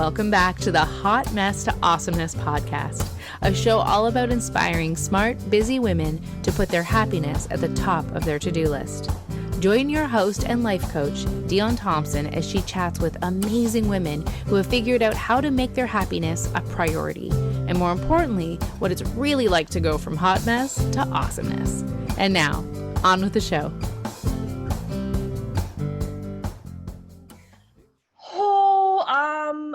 Welcome back to the Hot Mess to Awesomeness podcast, a show all about inspiring smart, busy women to put their happiness at the top of their to-do list. Join your host and life coach, Dion Thompson, as she chats with amazing women who have figured out how to make their happiness a priority, and more importantly, what it's really like to go from hot mess to awesomeness. And now, on with the show.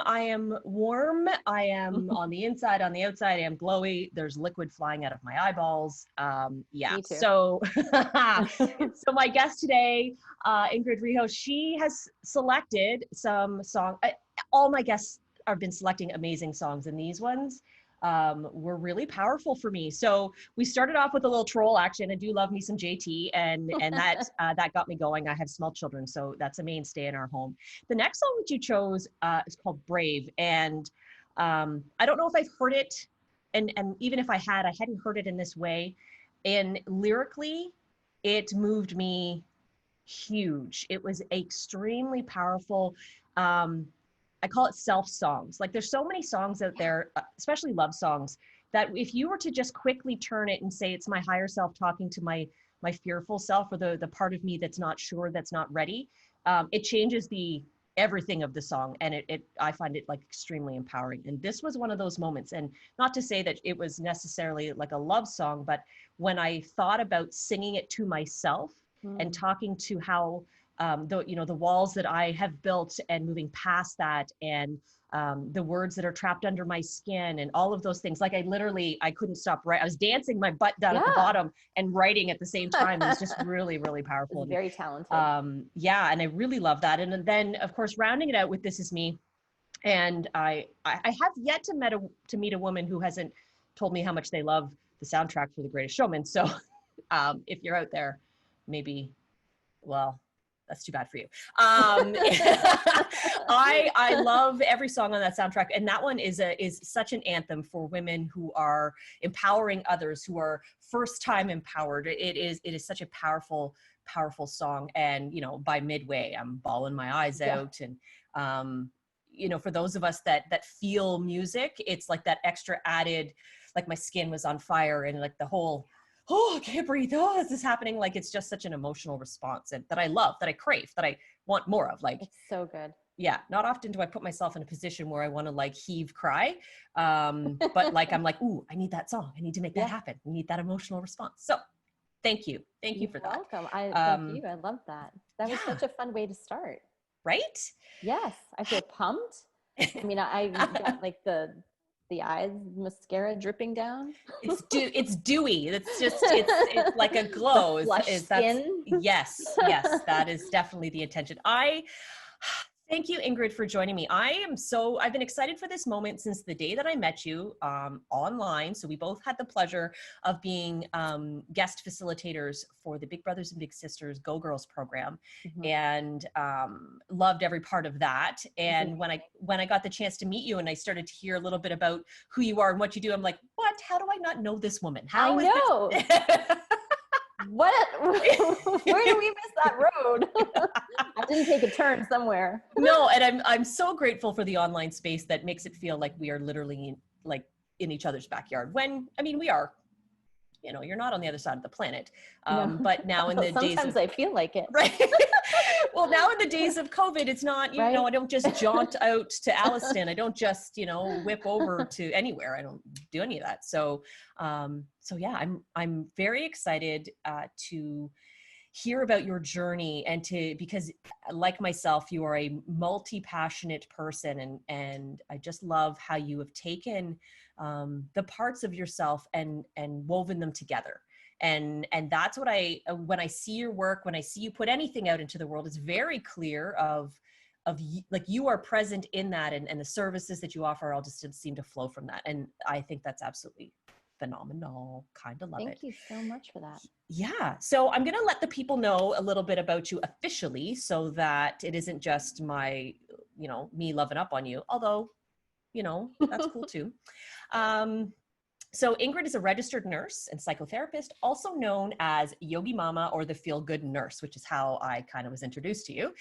I am warm. I am on the inside, on the outside. I am glowy. There's liquid flying out of my eyeballs. Yeah. Me too. So my guest today, Ingrid Rijo, she has selected some songs. All my guests have been selecting amazing songs, and these ones were really powerful for me. So we started off with a little troll action. I do love me some JT, and that got me going. I have small children, so that's a mainstay in our home. The next song that you chose is called Brave, and I don't know if I've heard it, and even if I hadn't heard it in this way. And lyrically, it moved me huge. It was extremely powerful. I call it self songs. Like, there's so many songs out there, especially love songs, that if you were to just quickly turn it and say it's my higher self talking to my fearful self, or the part of me that's not sure, that's not ready, it changes the everything of the song. And I find it like extremely empowering. And this was one of those moments. And not to say that it was necessarily like a love song, but when I thought about singing it to myself and talking to how the walls that I have built and moving past that, and the words that are trapped under my skin and all of those things. Like, I couldn't stop writing. I was dancing my butt down at the bottom and writing at the same time. It was just really, really powerful. It's very talented. Yeah. And I really love that. And then of course, rounding it out with This Is Me. And I have yet to meet a woman who hasn't told me how much they love the soundtrack for The Greatest Showman. So if you're out there, maybe, well, that's too bad for you. I love every song on that soundtrack, and that one is such an anthem for women who are empowering others, who are first time empowered. It is such a powerful song. And by midway, I'm bawling my eyes out. And for those of us that feel music, it's like that extra added, like my skin was on fire, and like the whole, oh, I can't breathe. Oh, is this happening? Like, it's just such an emotional response that I love, that I crave, that I want more of. Like, it's so good. Yeah. Not often do I put myself in a position where I want to like heave, cry. But like, I'm like, ooh, I need that song. I need to make that happen. I need that emotional response. So thank you. Thank you for that. Welcome. Thank you. I love that. That was such a fun way to start. Right? Yes. I feel pumped. I mean, I got like the eyes mascara dripping down. It's dewy. It's like a glow. Skin. Yes, that is definitely the intention. Thank you, Ingrid, for joining me. I've been excited for this moment since the day that I met you online. So we both had the pleasure of being guest facilitators for the Big Brothers and Big Sisters Go Girls program, and loved every part of that. And when I got the chance to meet you and I started to hear a little bit about who you are and what you do, I'm like, what? How do I not know this woman? How is this? What? Where did we miss that road? I didn't take a turn somewhere. No, and I'm so grateful for the online space that makes it feel like we are literally like in each other's backyard. When, I mean, we are, you're not on the other side of the planet. But now in the days sometimes I feel like it. Right. Well, now in the days of COVID, it's not, I don't just jaunt out to Alliston. I don't just, whip over to anywhere. I don't do any of that. So yeah, I'm very excited to hear about your journey, and because like myself, you are a multi-passionate person, and I just love how you have taken the parts of yourself and woven them together. And that's what when I see your work, when I see you put anything out into the world, it's very clear of like you are present in that, and the services that you offer all just seem to flow from that. And I think that's absolutely phenomenal. Kind of love it. Thank you so much for that. Yeah. So I'm going to let the people know a little bit about you officially, so that it isn't just my, me loving up on you, although, that's cool too. So Ingrid is a registered nurse and psychotherapist, also known as Yogi Mama or the Feel Good Nurse, which is how I kind of was introduced to you.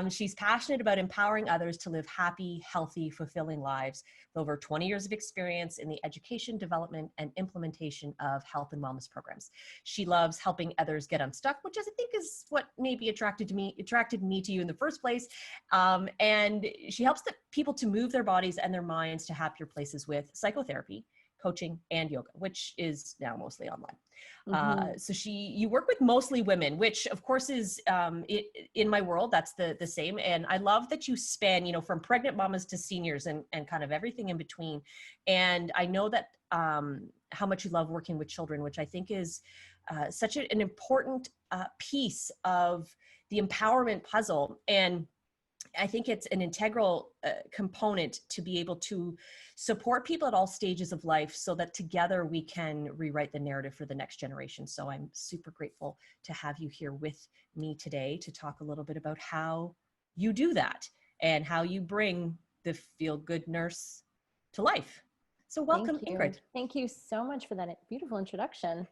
She's passionate about empowering others to live happy, healthy, fulfilling lives with over 20 years of experience in the education, development, and implementation of health and wellness programs. She loves helping others get unstuck, which I think is what maybe attracted me to you in the first place. And she helps people to move their bodies and their minds to happier places with psychotherapy, coaching, and yoga, which is now mostly online. So you work with mostly women, which of course is in my world, that's the same. And I love that you span, from pregnant mamas to seniors and kind of everything in between. And I know that how much you love working with children, which I think is such an important piece of the empowerment puzzle. And I think it's an integral component to be able to support people at all stages of life so that together we can rewrite the narrative for the next generation. So I'm super grateful to have you here with me today to talk a little bit about how you do that and how you bring the Feel Good Nurse to life. So welcome, Ingrid. Thank you so much for that beautiful introduction.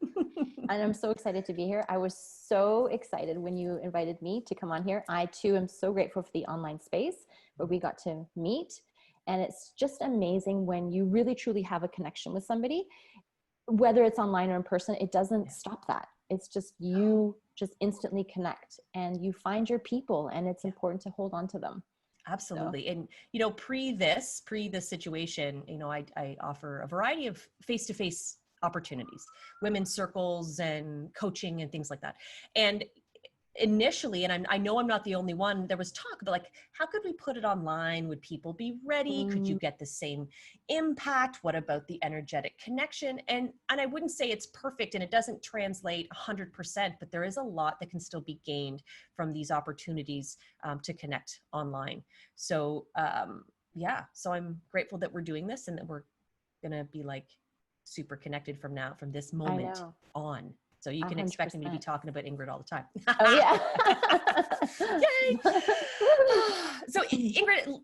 And I'm so excited to be here. I was so excited when you invited me to come on here. I too am so grateful for the online space where we got to meet. And it's just amazing when you really truly have a connection with somebody, whether it's online or in person, it doesn't stop that. It's just, you just instantly connect and you find your people, and it's important to hold on to them. Absolutely. So. And, pre this situation, I offer a variety of face-to-face opportunities, women's circles and coaching and things like that. And initially, and I know I'm not the only one, there was talk about how could we put it online? Would people be ready? Could you get the same impact? What about the energetic connection? And I wouldn't say it's perfect and it doesn't translate 100%, but there is a lot that can still be gained from these opportunities to connect online. So so I'm grateful that we're doing this and that we're going to be super connected from this moment on. So you can 100%. Expect me to be talking about Ingrid all the time. Oh, yeah. Yay! So Ingrid,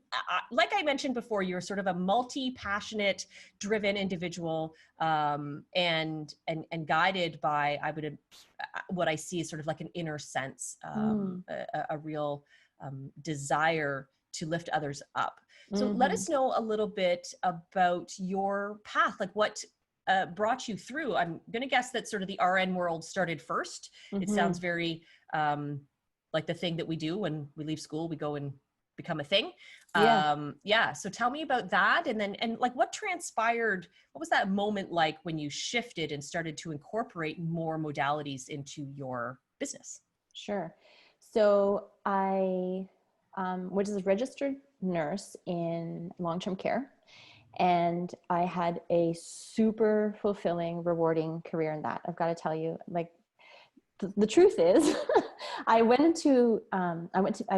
like I mentioned before, you're sort of a multi-passionate, driven individual, and guided by, what I see is sort of like an inner sense, a real desire to lift others up. So let us know a little bit about your path, what brought you through. I'm going to guess that sort of the RN world started first. It sounds very like the thing that we do when we leave school, we go and become a thing. So tell me about that. And what transpired, what was that moment like when you shifted and started to incorporate more modalities into your business? Sure. So I was a registered nurse in long-term care. And I had a super fulfilling, rewarding career in that. I've got to tell you, the truth is, I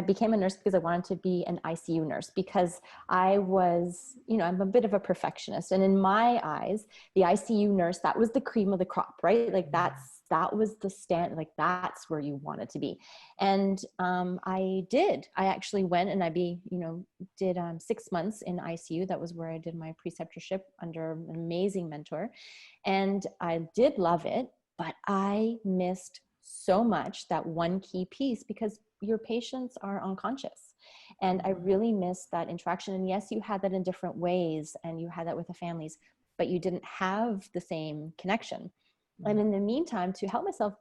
became a nurse because I wanted to be an ICU nurse, because I was, I'm a bit of a perfectionist. And in my eyes, the ICU nurse, that was the cream of the crop, right? That was the stand, that's where you wanted to be. And I actually went and I did 6 months in ICU. That was where I did my preceptorship under an amazing mentor. And I did love it, but I missed so much that one key piece, because your patients are unconscious. And I really missed that interaction. And yes, you had that in different ways and you had that with the families, but you didn't have the same connection. And in the meantime, to help myself,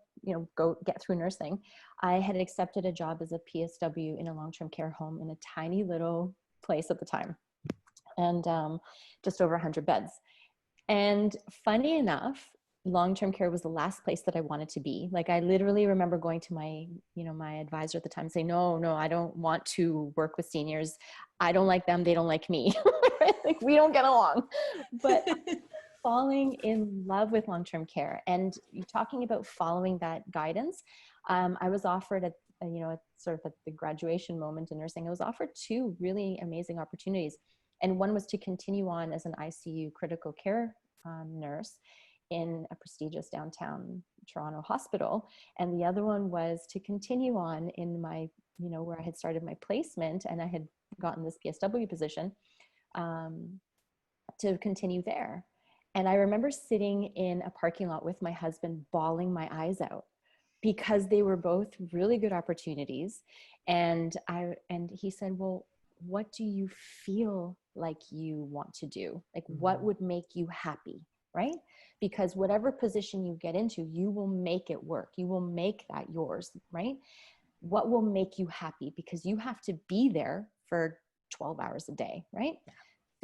go get through nursing, I had accepted a job as a PSW in a long-term care home in a tiny little place at the time, and just over 100 beds. And funny enough, long-term care was the last place that I wanted to be. I literally remember going to my, my advisor at the time and saying, no, I don't want to work with seniors. I don't like them. They don't like me. We don't get along. But falling in love with long-term care, and you're talking about following that guidance. I was offered at sort of at the graduation moment in nursing, I was offered 2 really amazing opportunities. And one was to continue on as an ICU critical care nurse in a prestigious downtown Toronto hospital. And the other one was to continue on in my, where I had started my placement and I had gotten this PSW position, to continue there. And I remember sitting in a parking lot with my husband, bawling my eyes out, because they were both really good opportunities. And he said, well, what do you feel like you want to do? Like, what would make you happy, right? Because whatever position you get into, you will make it work. You will make that yours, right? What will make you happy? Because you have to be there for 12 hours a day, right? Yeah.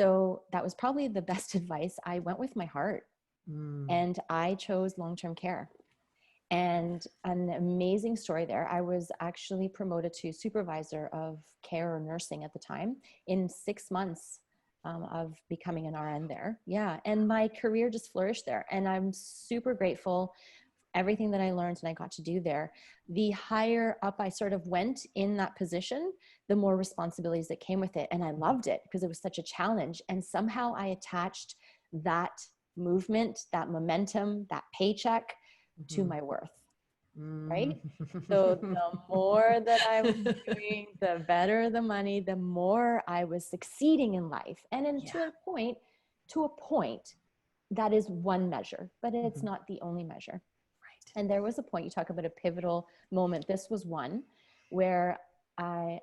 So that was probably the best advice. I went with my heart and I chose long-term care. And an amazing story there. I was actually promoted to supervisor of care or nursing at the time in 6 months of becoming an RN there. Yeah. And my career just flourished there. And I'm super grateful for everything that I learned and I got to do there. The higher up I sort of went in that position, the more responsibilities that came with it. And I loved it because it was such a challenge. And somehow I attached that movement, that momentum, that paycheck to my worth, right? So the more that I was doing, the better the money, the more I was succeeding in life. And then to a point, that is one measure, but it's not the only measure. Right. And there was a point, you talk about a pivotal moment. This was one where I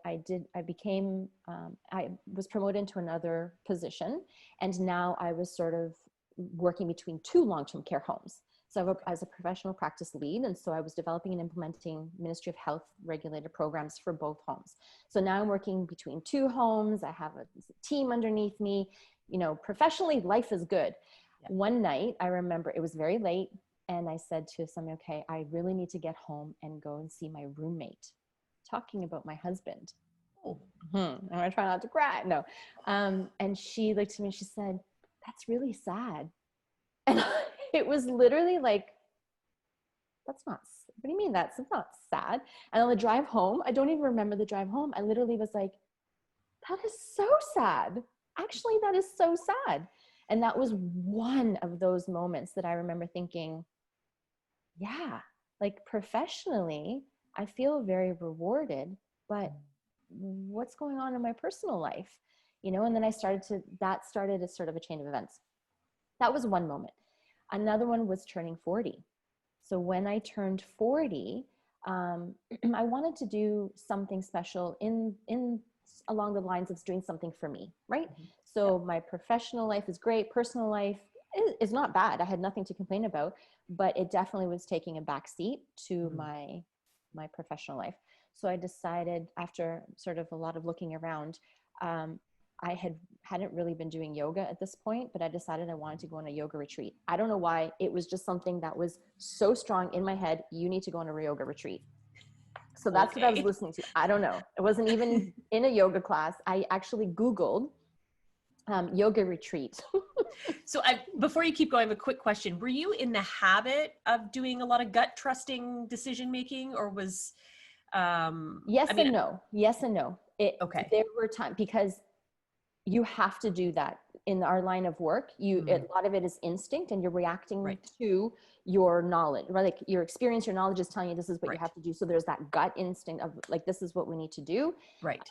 was promoted into another position. And now I was sort of working between 2 long-term care homes. So I was a professional practice lead. And so I was developing and implementing Ministry of Health regulated programs for both homes. So now I'm working between 2 homes. I have a team underneath me. You know, professionally, life is good. Yeah. One night, I remember it was very late. And I said to somebody, okay, I really need to get home and go and see my roommate, talking about my husband. I'm going to try not to cry. No. And she looked at me and she said, that's really sad. And it was literally like, what do you mean that's not sad? And on the drive home, I don't even remember the drive home. I literally was like, that is so sad. Actually, that is so sad. And that was one of those moments that I remember thinking, yeah, like professionally, I feel very rewarded, but what's going on in my personal life? You know, and then that started as sort of a chain of events. That was one moment. Another one was turning 40. So when I turned 40, I wanted to do something special in along the lines of doing something for me, right? So my professional life is great. Personal life is not bad. I had nothing to complain about, but it definitely was taking a back seat to my professional life. So I decided, after sort of a lot of looking around, I hadn't really been doing yoga at this point, but I decided I wanted to go on a yoga retreat. I don't know why. It was just something that was so strong in my head. You need to go on a yoga retreat. So that's what I was listening to. I don't know. It wasn't even in a yoga class. I actually Googled yoga retreat. So before you keep going, a quick question. Were you in the habit of doing a lot of gut trusting decision-making, or was... Yes and no. There were times, because you have to do that in our line of work. A lot of it is instinct, and you're reacting to your knowledge, right? Like your experience, your knowledge is telling you this is what you have to do. So there's that gut instinct of like, this is what we need to do. Right.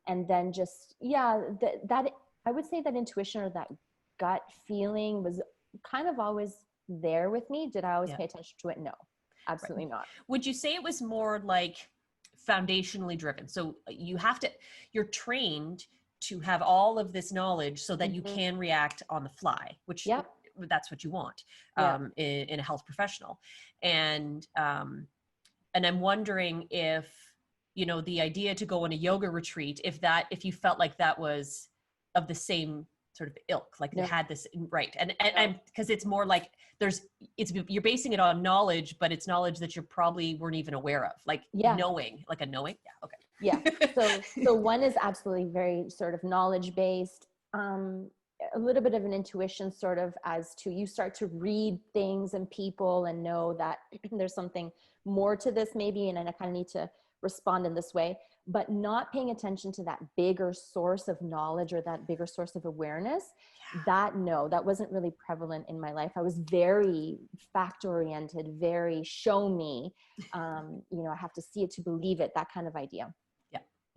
And then just, that I would say that intuition or that gut feeling was kind of always there with me. Did I always pay attention to it? No, absolutely not. Would you say it was more like foundationally driven? So you're trained to have all of this knowledge so that you can react on the fly, which that's what you want in a health professional. And I'm wondering if, you know, the idea to go on a yoga retreat, if you felt like that was of the same sort of ilk, like it had this, right. And because it's more like you're basing it on knowledge, but it's knowledge that you probably weren't even aware of, like knowing. Yeah. Okay. Yeah. So one is absolutely very sort of knowledge-based, a little bit of an intuition sort of as to, you start to read things and people and know that there's something more to this maybe, and I kind of need to respond in this way, but not paying attention to that bigger source of knowledge or that bigger source of awareness. That wasn't really prevalent in my life. I was very fact-oriented, very show me, you know, I have to see it to believe it, that kind of idea.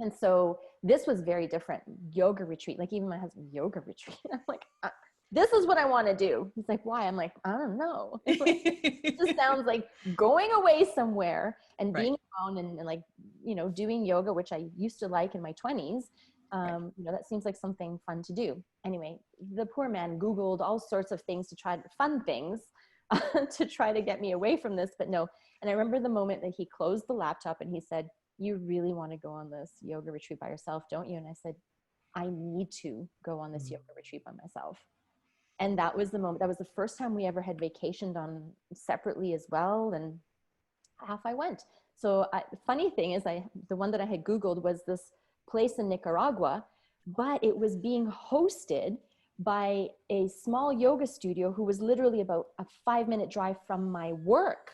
And so this was very different. Yoga retreat, like even my husband, yoga retreat. I'm like, this is what I want to do. He's like, why? I'm like, I don't know. It just sounds like going away somewhere and being alone and like, you know, doing yoga, which I used to like in my 20s. You know, that seems like something fun to do. Anyway, the poor man Googled all sorts of things to try fun things to try to get me away from this, but no. And I remember the moment that he closed the laptop and he said, you really want to go on this yoga retreat by yourself, don't you? And I said, I need to go on this yoga retreat by myself. And that was the moment, that was the first time we ever had vacationed on separately as well. And off I went. So funny thing is the one that I had Googled was this place in Nicaragua, but it was being hosted by a small yoga studio who was literally about a 5-minute drive from my work.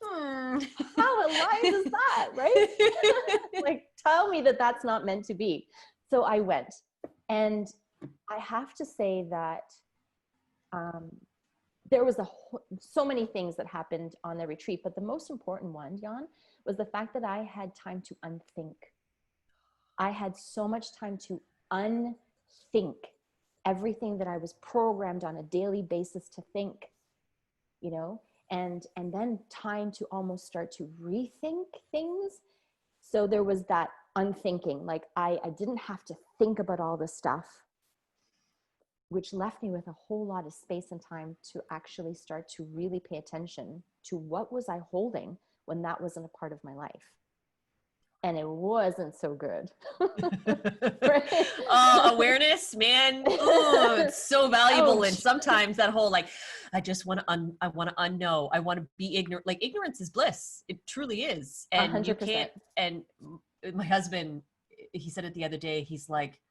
How alive is that, right? Like, tell me that that's not meant to be. So I went, and I have to say that there was so many things that happened on the retreat, but the most important one, Jan, was the fact that I had time to unthink. I had so much time to unthink everything that I was programmed on a daily basis to think, you know, and then time to almost start to rethink things. So there was that unthinking, like I didn't have to think about all this stuff, which left me with a whole lot of space and time to actually start to really pay attention to what was I holding when that wasn't a part of my life. And it wasn't so good. Right? Oh, awareness, man. Oh, it's so valuable. And sometimes that whole, like, I just want to, I want to unknow. I want to be ignorant. Like, ignorance is bliss. It truly is. And 100%. You can't, and my husband, he said it the other day. He's like,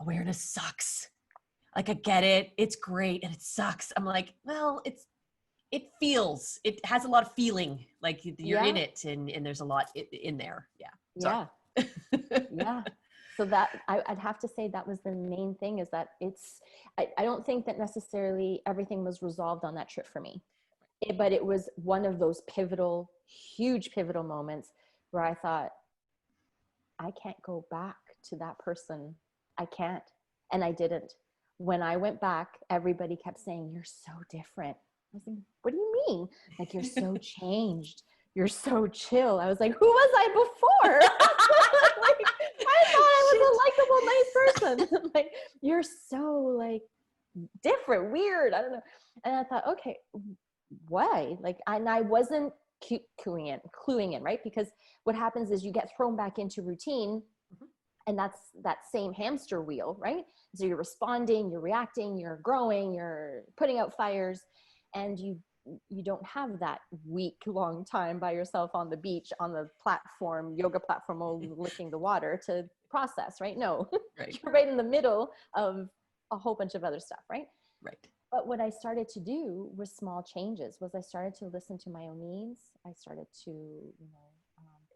awareness sucks. Like, I get it. It's great. And it sucks. I'm like, well, it has a lot of feeling, like you're in it, and there's a lot in there. Yeah. Yeah. So that I'd have to say that was the main thing, is that I don't think that necessarily everything was resolved on that trip for me, but it was one of those huge pivotal moments where I thought, I can't go back to that person. I can't. And I didn't. When I went back, everybody kept saying, you're so different. I was like, what do you mean? Like, you're so changed. You're so chill. I was like, who was I before? Like, I thought I was a likable, nice person. Like, you're so like different, weird. I don't know. And I thought, okay, why? Like, I wasn't cluing in, right? Because what happens is you get thrown back into routine, and that's that same hamster wheel, right? So you're responding, you're reacting, you're growing, you're putting out fires, and you don't have that week-long time by yourself on the beach, on the platform, yoga platform, licking the water to process, right? No, right. You're right in the middle of a whole bunch of other stuff, right? Right. But what I started to do was small changes. Was I started to listen to my own needs. I started to,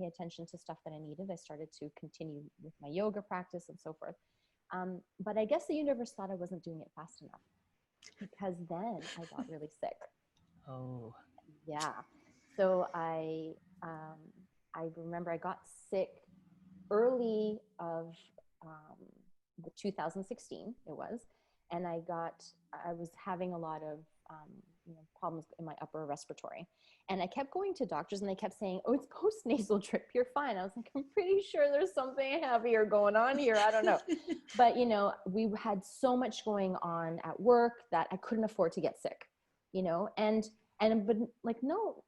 pay attention to stuff that I needed. I started to continue with my yoga practice and so forth. But I guess the universe thought I wasn't doing it fast enough, because then I got really sick. Oh. Yeah. So I remember I got sick early of the 2016 it was, and I was having a lot of problems in my upper respiratory, and I kept going to doctors, and they kept saying, oh, it's post-nasal drip, you're fine. I was like, I'm pretty sure there's something heavier going on here. I don't know. But we had so much going on at work that I couldn't afford to get sick, but like, no,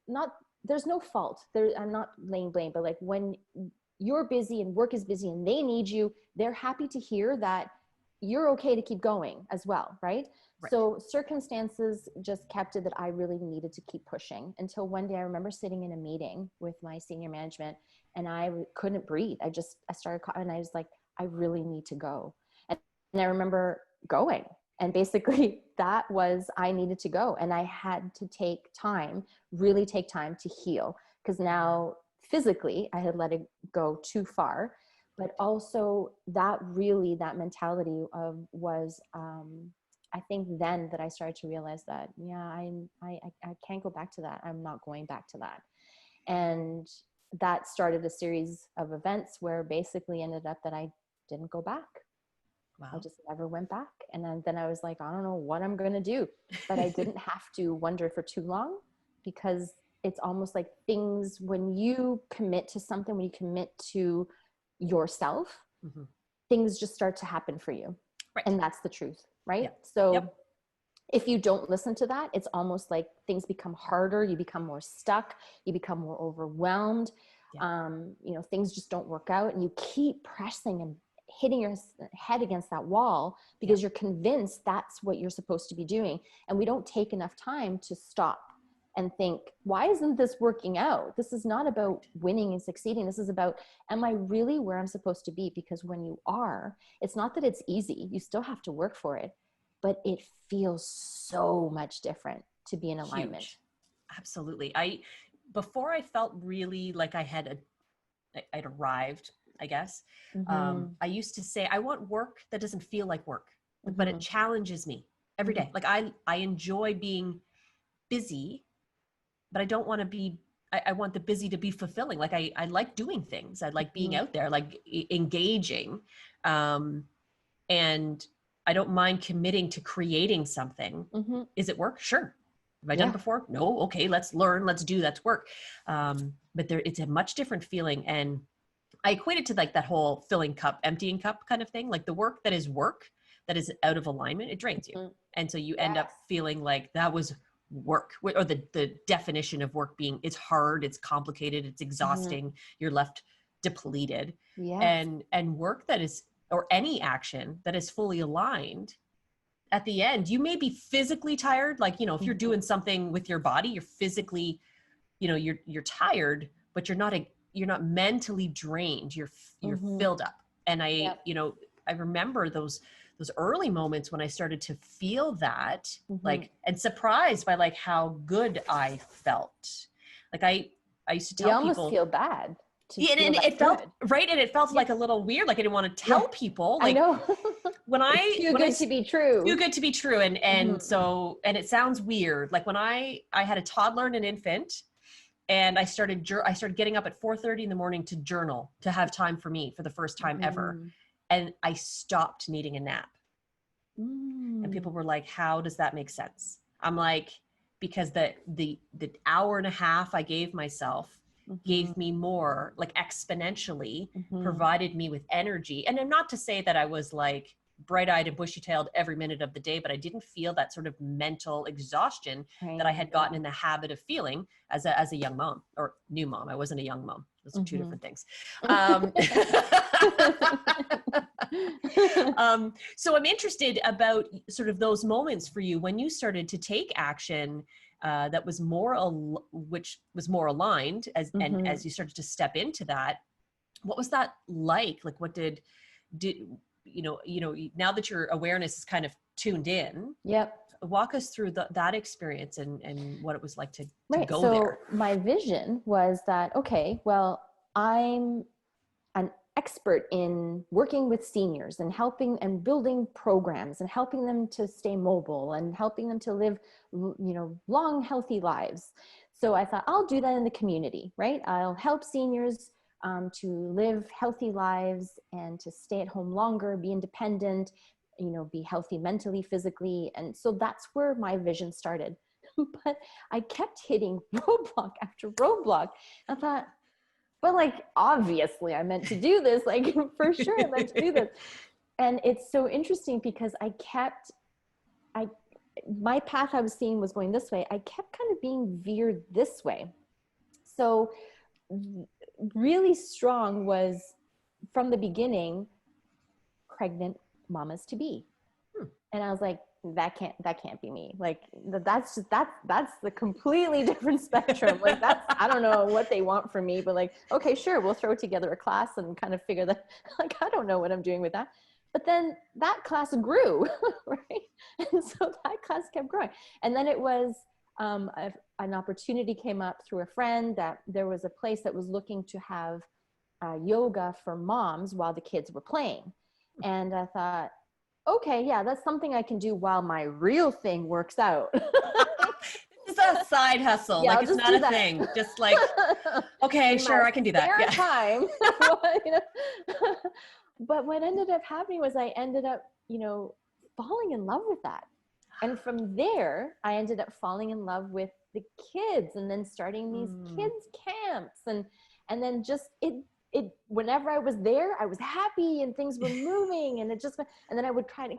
there's no fault there. I'm not laying blame, but like, when you're busy and work is busy and they need you, they're happy to hear that you're okay to keep going as well. Right. So circumstances just kept it that I really needed to keep pushing, until one day I remember sitting in a meeting with my senior management, and I couldn't breathe. I started, and I was like, I really need to go. And I remember going, and basically that was, I needed to go, and I had to really take time to heal, because now physically I had let it go too far. But also that mentality was, I think then that I started to realize that, I can't go back to that. I'm not going back to that. And that started a series of events where basically ended up that I didn't go back. Wow. I just never went back. And then I was like, I don't know what I'm going to do, but I didn't have to wonder for too long, because it's almost like things, when you commit to something, when you commit to yourself, things just start to happen for you. Right. And that's the truth. Right. Yep. So Yep. if you don't listen to that, it's almost like things become harder. You become more stuck. You become more overwhelmed. Yeah. Things just don't work out, and you keep pressing and hitting your head against that wall because you're convinced that's what you're supposed to be doing. And we don't take enough time to stop and think, why isn't this working out? This is not about winning and succeeding. This is about, am I really where I'm supposed to be? Because when you are, it's not that it's easy. You still have to work for it, but it feels so much different to be in alignment. Huge. Absolutely. Before I felt really like I'd arrived, I guess. I used to say, I want work that doesn't feel like work, but it challenges me every day. Like I enjoy being busy, but I don't want to be, I want the busy to be fulfilling. Like I like doing things. I like being out there, like engaging. And I don't mind committing to creating something. Is it work? Sure. Have I done it before? No. Okay. Let's learn. Let's do. That's work. But it's a much different feeling. And I equate it to like that whole filling cup, emptying cup kind of thing. Like the work that is out of alignment, it drains you. And so you end up feeling like that was work, or the definition of work being, it's hard, it's complicated, it's exhausting. You're left depleted. And work that is, or any action that is fully aligned, at the end, you may be physically tired. Like, if you're doing something with your body, you're physically, you're tired, but you're not mentally drained. You're filled up. And I remember those early moments when I started to feel that, like, and surprised by like how good I felt. Like I used to tell people, you almost feel bad. And it felt right. And it felt like a little weird. Like I didn't want to tell people, like, I know. Too good to be true. Too good to be true. And so, and it sounds weird. Like when I had a toddler and an infant, and I started getting up at 4:30 in the morning to journal, to have time for me for the first time ever. And I stopped needing a nap. And people were like, how does that make sense? I'm like, because the hour and a half I gave myself gave me more, like exponentially provided me with energy. And not to say that I was like bright-eyed and bushy-tailed every minute of the day, but I didn't feel that sort of mental exhaustion that I had gotten in the habit of feeling as a young mom, or new mom. I wasn't a young mom. Those are two different things. So I'm interested about sort of those moments for you when you started to take action that was which was more aligned, and as you started to step into that, what was that like? Like, what did now that your awareness is kind of tuned in, walk us through that experience and what it was like to go there. My vision was that, okay, well, I'm an expert in working with seniors and helping and building programs and helping them to stay mobile and helping them to live, long, healthy lives. So I thought, I'll do that in the community, right? I'll help seniors to live healthy lives and to stay at home longer, be independent, be healthy mentally, physically. And so that's where my vision started. But I kept hitting roadblock after roadblock. I thought, well, like, obviously I meant to do this, like for sure I meant to do this. And it's so interesting because my path I was seeing was going this way. I kept kind of being veered this way. So really strong was from the beginning, pregnant mamas to be. And I was like, that can't be me. Like that's the completely different spectrum. Like I don't know what they want from me, but like, okay, sure. We'll throw together a class and kind of figure that, like, I don't know what I'm doing with that. But then that class grew, right? And so that class kept growing. And then it was, an opportunity came up through a friend that there was a place that was looking to have yoga for moms while the kids were playing. And I thought, okay, yeah, that's something I can do while my real thing works out. It's a side hustle. Yeah, like it's not a thing. Just like, okay, sure, I can do that. Time. But what ended up happening was I ended up, falling in love with that. And from there, I ended up falling in love with the kids and then starting these kids camps and then just it whenever I was there, I was happy and things were moving and and then I would try to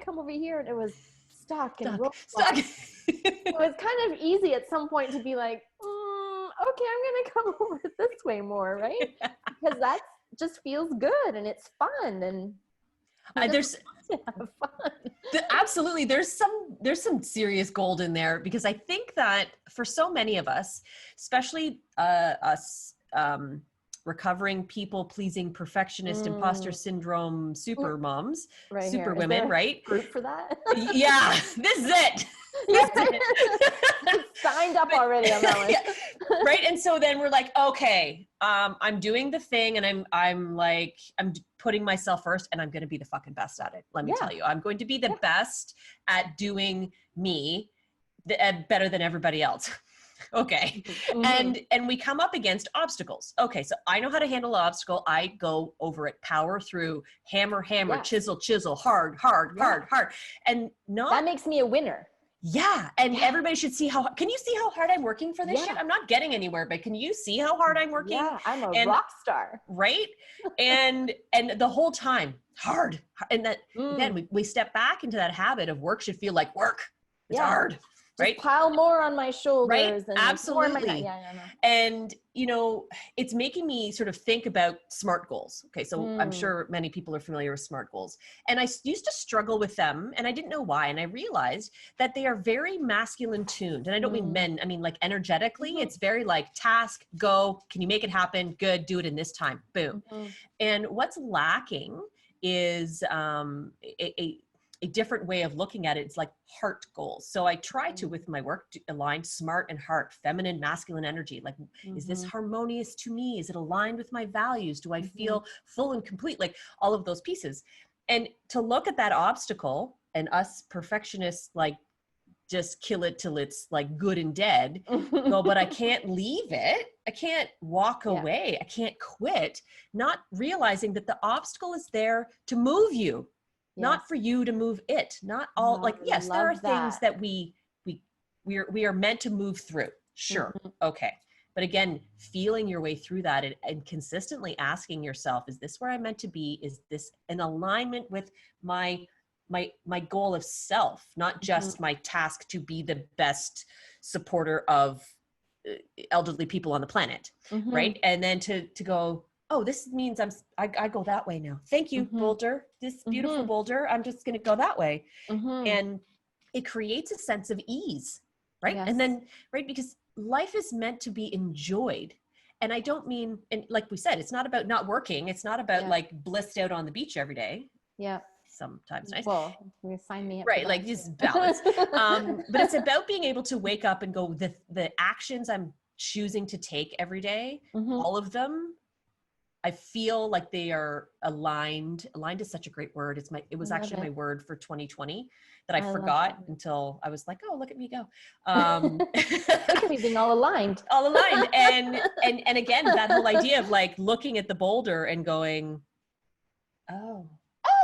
come over here and it was stuck. It was kind of easy at some point to be like, okay, I'm going to come over this way more, right? Because that just feels good and it's fun and there's have fun. Absolutely. There's some serious gold in there because I think that for so many of us, especially us recovering people pleasing perfectionist imposter syndrome super moms, right super here. women, right? Group for that? Yeah, this is it. Signed up already on that one. Yeah, right. And so then we're like, okay, I'm doing the thing and I'm putting myself first and I'm going to be the fucking best at it. Let me tell you, I'm going to be the best at doing me better than everybody else. Okay. And we come up against obstacles. Okay. So I know how to handle an obstacle. I go over it, power through, hammer, chisel, hard. And that makes me a winner. Yeah. And everybody should see can you see how hard I'm working for this shit? I'm not getting anywhere, but can you see how hard I'm working? Yeah, I'm a rock star. Right. And the whole time hard. And that then we step back into that habit of work should feel like work. It's hard. Right. Just pile more on my shoulders. Right. And absolutely. And, it's making me sort of think about SMART goals. Okay. So I'm sure many people are familiar with SMART goals. And I used to struggle with them and I didn't know why. And I realized that they are very masculine tuned. And I don't mean men, I mean like energetically, it's very like task, go, can you make it happen? Good. Do it in this time. Boom. And what's lacking is a different way of looking at it. It's like heart goals. So I try to, with my work, to align SMART and heart, feminine, masculine energy. Like, is this harmonious to me? Is it aligned with my values? Do I feel full and complete? Like all of those pieces. And to look at that obstacle and us perfectionists, like just kill it till it's like good and dead. Go, but I can't leave it. I can't walk away. I can't quit. Not realizing that the obstacle is there to move you. Not for you to move it, not all yes, there are things that we are meant to move through. Sure. Okay. But again, feeling your way through that and consistently asking yourself, is this where I'm meant to be? Is this in alignment with my goal of self, not just my task to be the best supporter of elderly people on the planet. Right. And then to go, oh, this means I go that way now. Thank you, boulder. This beautiful boulder. I'm just going to go that way. And it creates a sense of ease, right? Yes. And then, right, because life is meant to be enjoyed. And I don't mean, and like we said, it's not about not working. It's not about like blissed out on the beach every day. Yeah. Sometimes nice. Well, you sign me up. Right. Like just balance. But it's about being able to wake up and go, the actions I'm choosing to take every day, all of them, I feel like they are aligned. Aligned is such a great word. It was actually my word for 2020 that I forgot until I was like, oh, look at me go. Look at me being all aligned. All aligned. And again, that whole idea of like looking at the boulder and going, oh,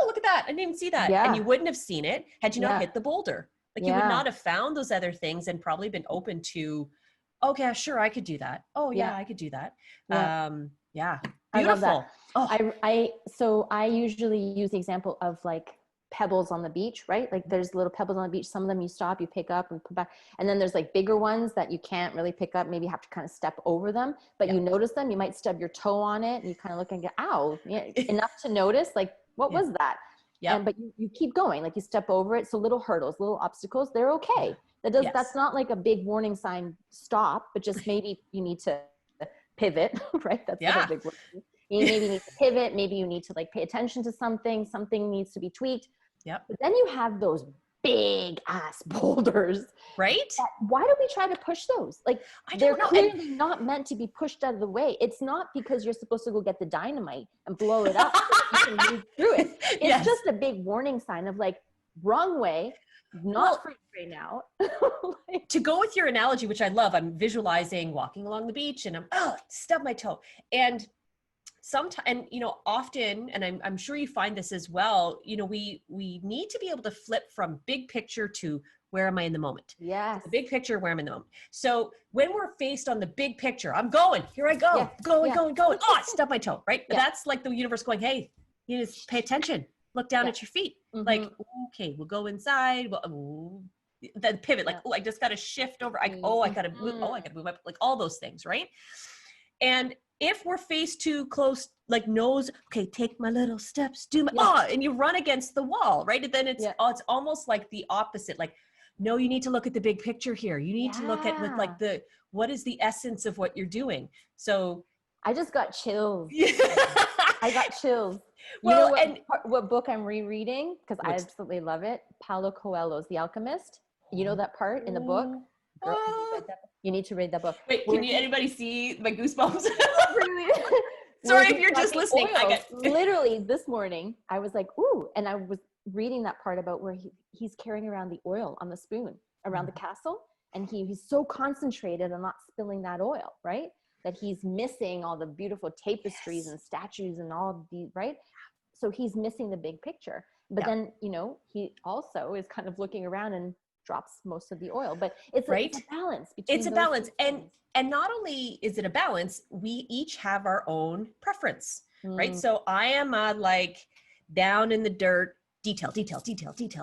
look at that. I didn't even see that. Yeah. And you wouldn't have seen it had you not hit the boulder. Like you would not have found those other things and probably been open to, okay, sure, I could do that. Oh yeah, I could do that. Yeah. Beautiful. So I usually use the example of like pebbles on the beach, right? Like there's little pebbles on the beach. Some of them you stop, you pick up and put back. And then there's like bigger ones that you can't really pick up. Maybe you have to kind of step over them, but you notice them. You might stub your toe on it and you kind of look and go, ow, enough to notice like, what was that? Yeah. But you keep going, like you step over it. So little hurdles, little obstacles, they're okay. That's not like a big warning sign, stop, but just maybe you need to pivot, right? That's a big word. You maybe need to pivot. Maybe you need to like pay attention to something. Something needs to be tweaked. Yep. But then you have those big ass boulders, right? Why do we try to push those? Like they're clearly not meant to be pushed out of the way. It's not because you're supposed to go get the dynamite and blow it up so that you can move through it. It's just a big warning sign of like, wrong way, not for you right now. To go with your analogy, which I love, I'm visualizing walking along the beach and I'm stub my toe. And sometimes, and often, and I'm sure you find this as well, we need to be able to flip from big picture to where am I in the moment? Yes. The big picture, where I'm in the moment. So when we're faced on the big picture, I'm going, here I go, going. Oh, I stubbed my toe, right? Yeah. That's like the universe going, hey, you need to pay attention. Look down at your feet. Like, okay, we'll go inside. Well, then pivot, like, oh, I just got to shift over. I got to move. Oh, I got to move up, like all those things, right? And if we're faced too close, like nose, okay, take my little steps, and you run against the wall, right? And then it's almost like the opposite. Like, no, you need to look at the big picture here. You need to look at like what is the essence of what you're doing. So I just got chills. Yeah. I got chills. Well, you know what book I'm rereading? Because I absolutely love it. Paulo Coelho's The Alchemist. You know that part in the book? Girl, have you read that book? You need to read that book. Wait, can anybody see my goosebumps? Sorry if you're just listening. Literally this morning, I was like, ooh, and I was reading that part about where he's carrying around the oil on the spoon around the castle. And he's so concentrated on not spilling that oil, right? That he's missing all the beautiful tapestries and statues and all the, right? So he's missing the big picture. But then, he also is kind of looking around and drops most of the oil. But it's a balance. It's a balance. And not only is it a balance, we each have our own preference, right? So I am like down in the dirt, detail.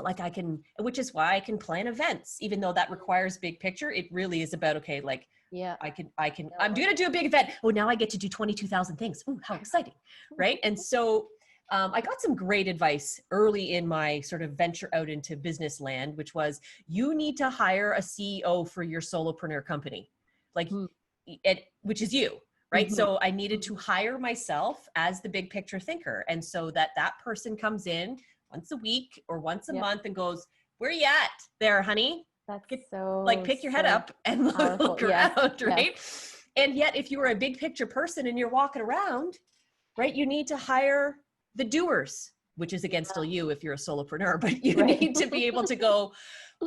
Like I can, which is why I can plan events, even though that requires big picture. It really is about, okay, like, I'm going to do a big event. Oh, now I get to do 22,000 things. Ooh, how exciting. Right. And so I got some great advice early in my sort of venture out into business land, which was you need to hire a CEO for your solopreneur company, like, which is you. Right. So I needed to hire myself as the big picture thinker. And so that person comes in once a week or once a month and goes, where you at there, honey? That's so like pick your head up and look around, right? And yet if you were a big picture person and you're walking around, right, you need to hire the doers, which is again still you if you're a solopreneur, but you need to be able to go,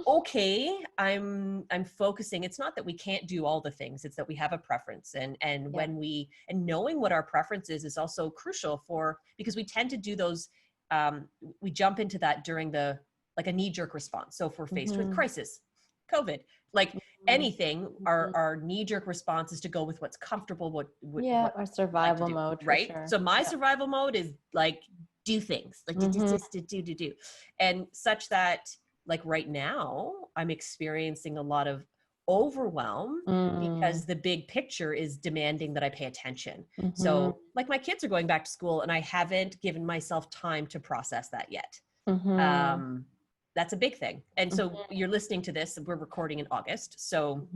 okay, I'm focusing. It's not that we can't do all the things, it's that we have a preference. And when knowing what our preference is also crucial because we tend to do those, we jump into that during like a knee-jerk response. So if we're faced with crisis, COVID, like anything, our knee-jerk response is to go with what's comfortable, our survival mode, right? Sure. So my survival mode is like do things, like do, and such that like right now I'm experiencing a lot of overwhelm because the big picture is demanding that I pay attention. So like my kids are going back to school and I haven't given myself time to process that yet. That's a big thing. And so you're listening to this, we're recording in August. So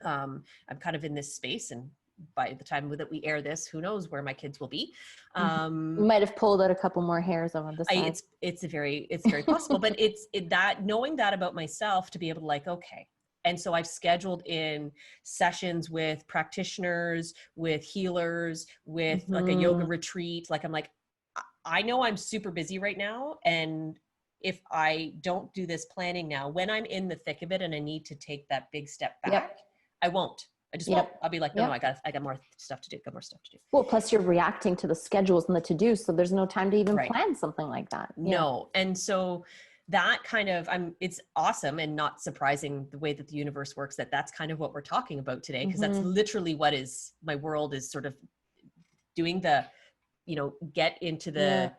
I'm kind of in this space, and by the time that we air this, who knows where my kids will be. We might have pulled out a couple more hairs on the side. It's very possible, but that knowing that about myself to be able to like, okay. And so I've scheduled in sessions with practitioners, with healers, with like a yoga retreat. Like, I'm like, I know I'm super busy right now. And if I don't do this planning now, when I'm in the thick of it and I need to take that big step back, I won't. I just won't. I'll be like, no, I got more stuff to do. Well, plus you're reacting to the schedules and the to-dos. So there's no time to even plan something like that. No. And so that kind of, it's awesome and not surprising the way that the universe works, that's kind of what we're talking about today. Cause that's literally what is my world is sort of doing the, get into the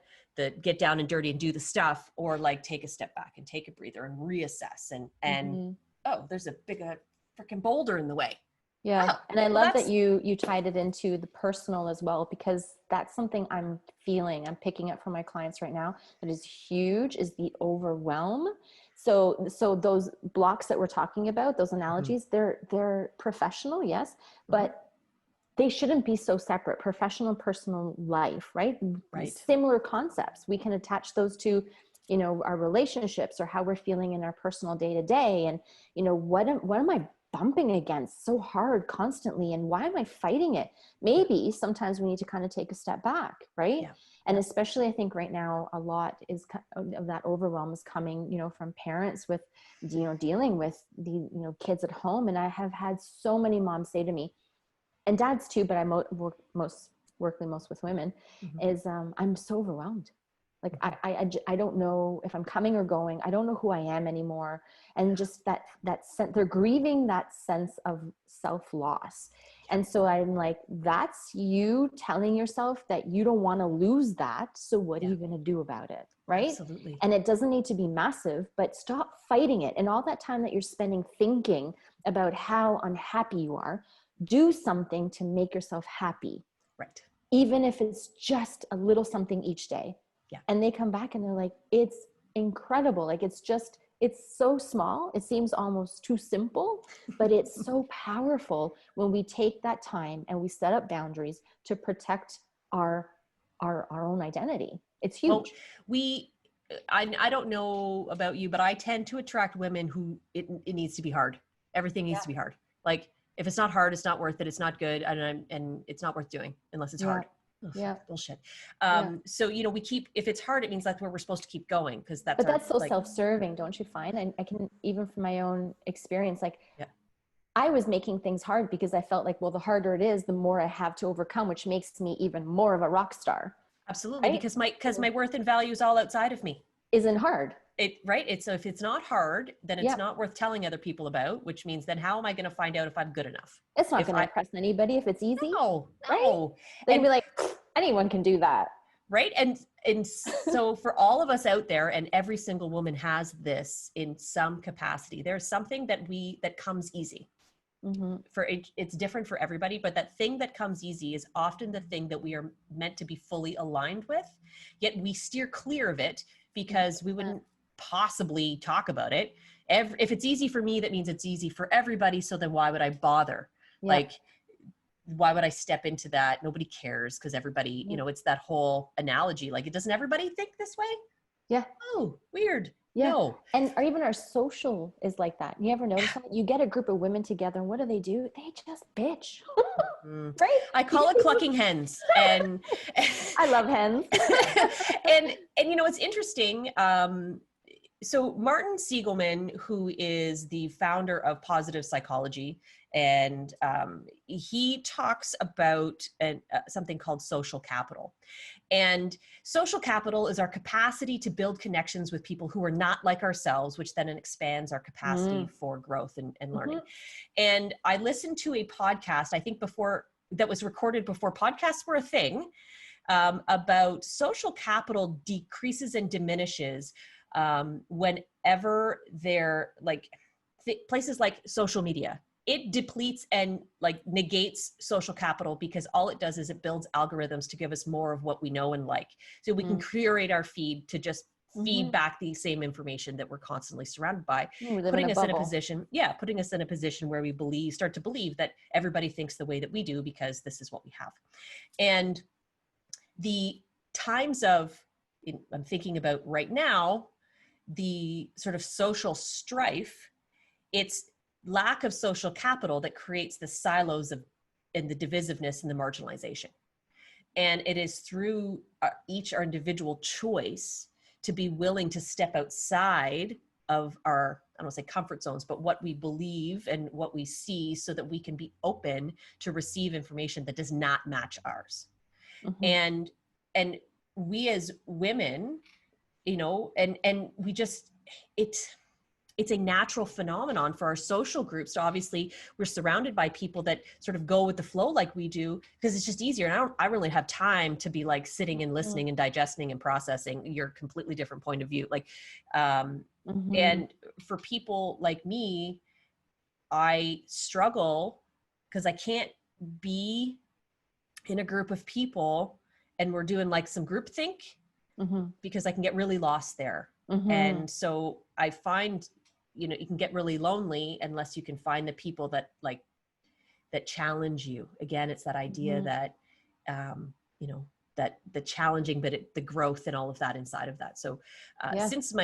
get down and dirty and do the stuff, or like take a step back and take a breather and reassess and oh, there's a big freaking boulder in the way. Yeah. Oh, and I love that you tied it into the personal as well, because that's something I'm picking up from my clients right now that is huge, is the overwhelm. So those blocks that we're talking about, those analogies, they're professional, yes, but they shouldn't be so separate. Professional and personal life, right? Similar concepts. We can attach those to, our relationships or how we're feeling in our personal day to day. And, what am I bumping against so hard constantly? And why am I fighting it? Maybe sometimes we need to kind of take a step back, right? Yeah. And especially I think right now, a lot of that overwhelm is coming, from parents with, dealing with the, kids at home. And I have had so many moms say to me, and dads too, but I work most working most with women, Mhm. is I'm so overwhelmed. Like I don't know if I'm coming or going. I don't know who I am anymore. And just that sense, they're grieving that sense of self-loss. And so I'm like, that's you telling yourself that you don't want to lose that. So what are Yeah. you going to do about it? Right. Absolutely. And it doesn't need to be massive, but stop fighting it. And all that time that you're spending thinking about how unhappy you are, do something to make yourself happy. Right. Even if it's just a little something each day. Yeah. And they come back and they're like, it's incredible. Like, it's so small. It seems almost too simple, but it's so powerful when we take that time and we set up boundaries to protect our own identity. It's huge. Well, I don't know about you, but I tend to attract women who it needs to be hard. Everything needs to be hard. Like, if it's not hard, it's not worth it. It's not good. And it's not worth doing unless it's hard. Ugh, Yeah. bullshit. Yeah. So, if it's hard, it means that's where we're supposed to keep going. Cause But that's so self-serving, don't you find? I can, even from my own experience, like, yeah. I was making things hard because I felt like, well, the harder it is, the more I have to overcome, which makes me even more of a rock star. Absolutely. Right? Because my worth and value is all outside of me. Isn't hard. So if it's not hard, then it's not worth telling other people about, which means then how am I going to find out if I'm good enough? It's not going to impress anybody if it's easy. No. Right? They'd be like, anyone can do that. Right. And so for all of us out there, and every single woman has this in some capacity, there's something that comes easy. Mm-hmm. It's different for everybody, but that thing that comes easy is often the thing that we are meant to be fully aligned with, yet we steer clear of it because we wouldn't possibly talk about it. If it's easy for me, that means it's easy for everybody. So then why would I bother? Yeah. Like, why would I step into that? Nobody cares because everybody, it's that whole analogy. Like, doesn't everybody think this way? Yeah. Oh, weird. Yeah. No. And or even our social is like that. You ever notice that? You get a group of women together and what do? They just bitch. Right? I call it clucking hens. And I love hens. and it's interesting. So Martin Siegelman, who is the founder of positive psychology, and he talks about something called social capital. And social capital is our capacity to build connections with people who are not like ourselves, which then expands our capacity for growth and learning. And I listened to a podcast, I think that was recorded before podcasts were a thing, about social capital decreases and diminishes whenever they're like places like social media. It depletes and negates social capital because all it does is it builds algorithms to give us more of what we know and like. So we can curate our feed to just feed back the same information that we're constantly surrounded by, putting us in a position where we start to believe that everybody thinks the way that we do because this is what we have. And the times I'm thinking about right now, the sort of social strife, it's lack of social capital that creates the silos and the divisiveness and the marginalization. And it is through our individual choice to be willing to step outside of our, I don't want to say comfort zones, but what we believe and what we see so that we can be open to receive information that does not match ours. And we as women, and we just, it's a natural phenomenon for our social groups. So obviously we're surrounded by people that sort of go with the flow like we do, because it's just easier. And I really have time to be like sitting and listening and digesting and processing your completely different point of view. And for people like me, I struggle because I can't be in a group of people and we're doing like some groupthink because I can get really lost there. And so I find, you can get really lonely unless you can find the people that challenge you. Again, it's that idea that, that the challenging, but the growth and all of that inside of that. So since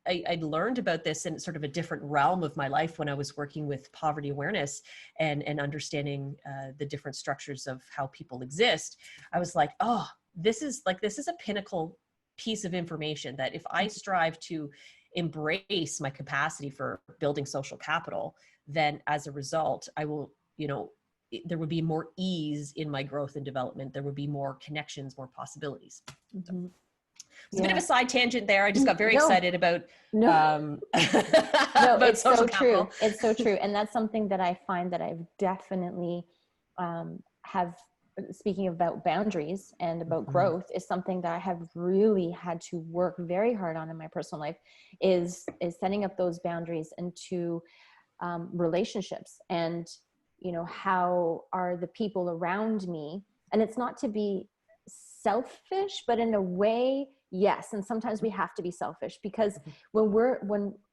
I'd learned about this in sort of a different realm of my life when I was working with poverty awareness and understanding the different structures of how people exist, I was like, oh, this is a pinnacle piece of information that if I strive to embrace my capacity for building social capital, then as a result, I will, there would be more ease in my growth and development. There would be more connections, more possibilities. Mm-hmm. It's a bit of a side tangent there. I just got very excited about no, about it's social so capital. True. It's so true. And that's something that I find that I've definitely have, speaking about boundaries and about growth, is something that I have really had to work very hard on in my personal life, is setting up those boundaries into relationships. And, you know, how are the people around me? And it's not to be selfish, but in a way, yes. And sometimes we have to be selfish, because when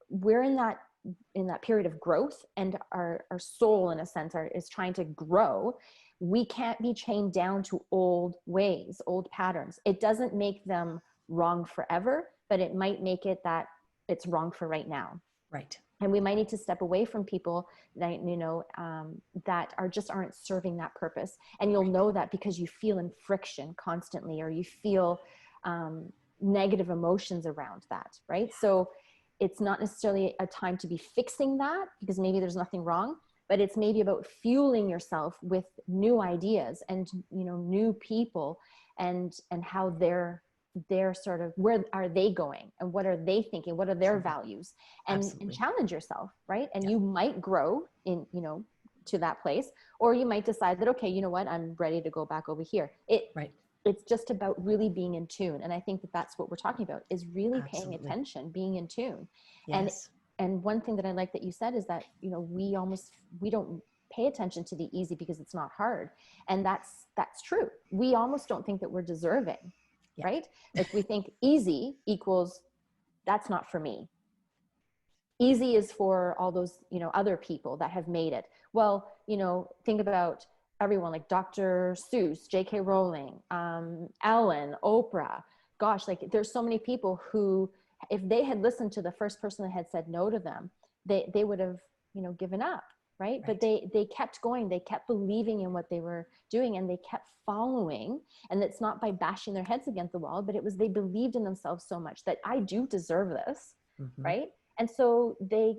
we're in that period of growth, and our soul, in a sense, is trying to grow, we can't be chained down to old ways, old patterns. It doesn't make them wrong forever, but it might make it that it's wrong for right now. Right. And we might need to step away from people that, you know, that aren't serving that purpose. And you'll know that because you feel in friction constantly, or you feel negative emotions around that, right? So it's not necessarily a time to be fixing that, because maybe there's nothing wrong, but it's maybe about fueling yourself with new ideas and, you know, new people, and how they're sort of, where are they going, and what are they thinking, what are their values, and challenge yourself, right? And you might grow in, you know, to that place, or you might decide that, okay, you know what, I'm ready to go back over here. It's just about really being in tune. And I think that that's what we're talking about, is really paying attention, being in tune. Yes. And one thing that I like that you said is that, you know, we don't pay attention to the easy because it's not hard. And that's true. We almost don't think that we're deserving, right? Like, we think easy equals, that's not for me. Easy is for all those, you know, other people that have made it. Well, you know, think about everyone like Dr. Seuss, J.K. Rowling, Ellen, Oprah. Gosh, like, there's so many people who, if they had listened to the first person that had said no to them, they would have, you know, given up, right? But they kept going. They kept believing in what they were doing, and they kept following. And it's not by bashing their heads against the wall, but it was, they believed in themselves so much that I do deserve this, right? And so they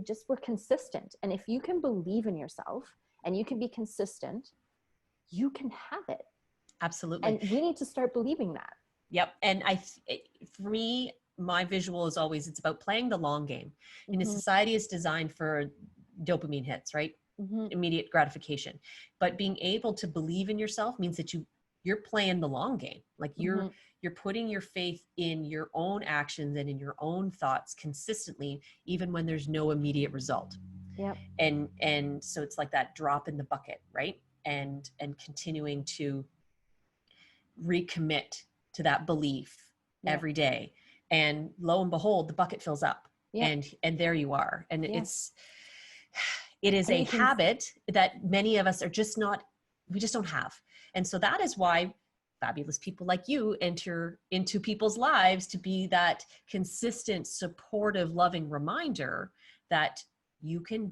just were consistent. And if you can believe in yourself and you can be consistent, you can have it. Absolutely. And we need to start believing that. Yep. And for me, my visual is always, it's about playing the long game. And a society is designed for dopamine hits, right? Immediate gratification. But being able to believe in yourself means that you're playing the long game. Like, you're putting your faith in your own actions and in your own thoughts consistently, even when there's no immediate result. Yep. And so it's like that drop in the bucket, right? And continuing to recommit to that belief every day. And lo and behold, the bucket fills up, and there you are. And it is a habit that many of us are we just don't have. And so that is why fabulous people like you enter into people's lives, to be that consistent, supportive, loving reminder that you can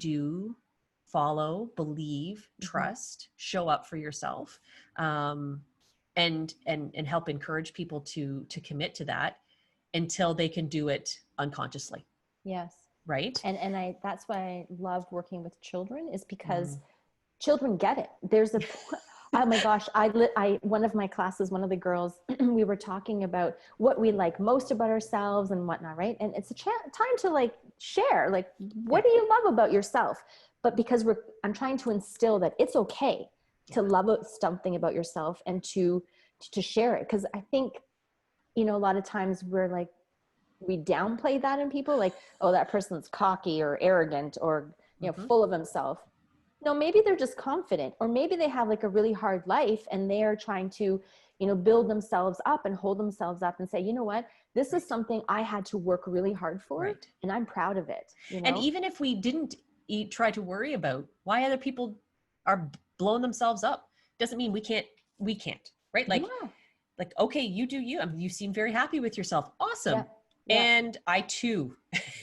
follow, believe, trust, show up for yourself, and help encourage people to commit to that until they can do it unconsciously. Yes. Right. And that's why I love working with children, is because children get it. There's oh my gosh, one of my classes, one of the girls, we were talking about what we like most about ourselves and whatnot, right? And it's a time to like share, like, what do you love about yourself? But because I'm trying to instill that it's okay to love something about yourself and to share it. Because I think, you know, a lot of times we downplay that in people, like, oh, that person's cocky or arrogant or, you know, full of himself. No, maybe they're just confident, or maybe they have like a really hard life and they are trying to, you know, build themselves up and hold themselves up and say, you know what, this is something I had to work really hard for, and I'm proud of it. You know? And even if we didn't try to worry about why other people are blowing themselves up, doesn't mean we can't, right? Like, okay, you do you. I mean, you seem very happy with yourself. Awesome. And I too.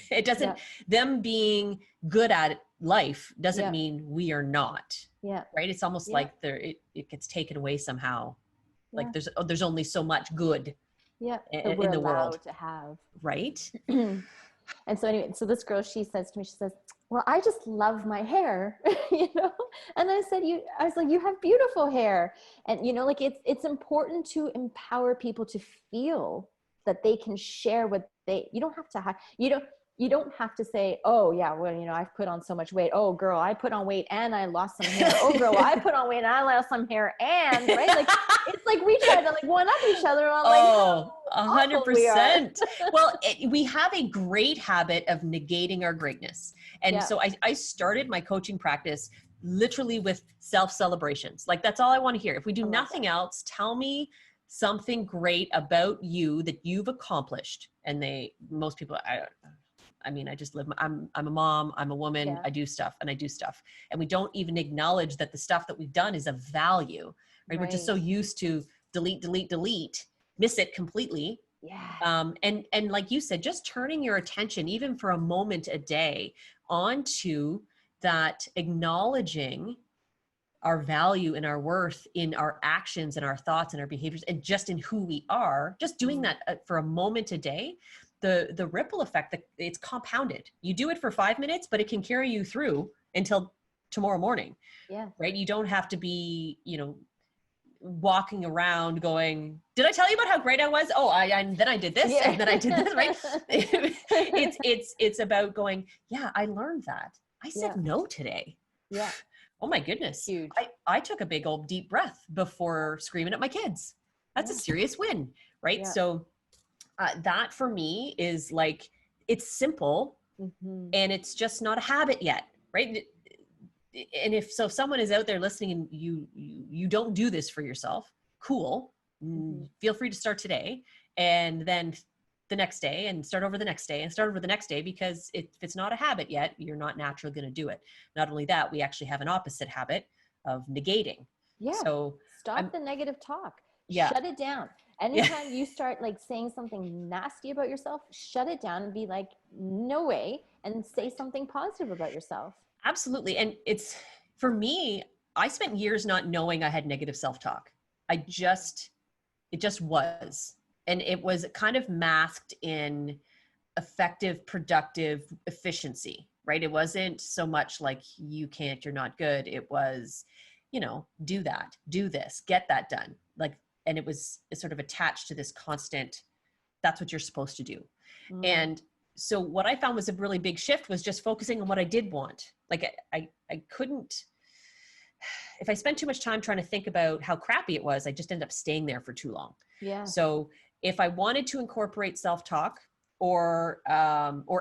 It doesn't, them being good at life doesn't mean we are not. Right. It's almost like it gets taken away somehow. Like there's only so much good in the world to have. Right. And so anyway, so this girl, she says to me, she says, well, I just love my hair, you know? And I said, I was like, you have beautiful hair. And, you know, like it's important to empower people to feel that they can share what you don't have to have, you don't have to say, oh yeah, well, you know, I've put on so much weight. Oh girl, I put on weight and I lost some hair. Oh girl, I put on weight and I lost some hair. And right, like it's like we try to like one up each other on like 100%. Well, we have a great habit of negating our greatness. And so I started my coaching practice literally with self-celebrations. Like that's all I want to hear. If we do nothing else, tell me something great about you that you've accomplished. And most people, I mean, I just live, I'm a mom, I'm a woman, I do stuff and I do stuff. And we don't even acknowledge that the stuff that we've done is of value, right? We're just so used to delete, miss it completely. Yeah. And like you said, just turning your attention, even for a moment a day, onto that, acknowledging our value and our worth in our actions and our thoughts and our behaviors and just in who we are, just doing that for a moment a day, the ripple effect, that it's compounded. You do it for 5 minutes, but it can carry you through until tomorrow morning. Yeah. Right. You don't have to be, you know, walking around going, did I tell you about how great I was? Oh, then I did this and then I did this, right? It's about going, yeah, I learned that. I said no today. Yeah. Oh my goodness. Huge. I took a big old deep breath before screaming at my kids. That's a serious win, right? Yeah. So that for me is like, it's simple and it's just not a habit yet, right? And if someone is out there listening and you don't do this for yourself, cool. Feel free to start today and then the next day and start over the next day and start over the next day, because if it's not a habit yet, you're not naturally going to do it. Not only that, we actually have an opposite habit of negating. Yeah. So stop the negative talk. Yeah. Shut it down. Anytime you start like saying something nasty about yourself, shut it down and be like, no way, and say something positive about yourself. Absolutely. And it's, for me, I spent years not knowing I had negative self-talk. It just was. And it was kind of masked in effective, productive efficiency, right? It wasn't so much like you can't, you're not good. It was, you know, do that, do this, get that done. Like, and it was sort of attached to this constant, that's what you're supposed to do. And so what I found was a really big shift was just focusing on what I did want. Like I couldn't, if I spent too much time trying to think about how crappy it was, I just ended up staying there for too long. Yeah. So if I wanted to incorporate self-talk or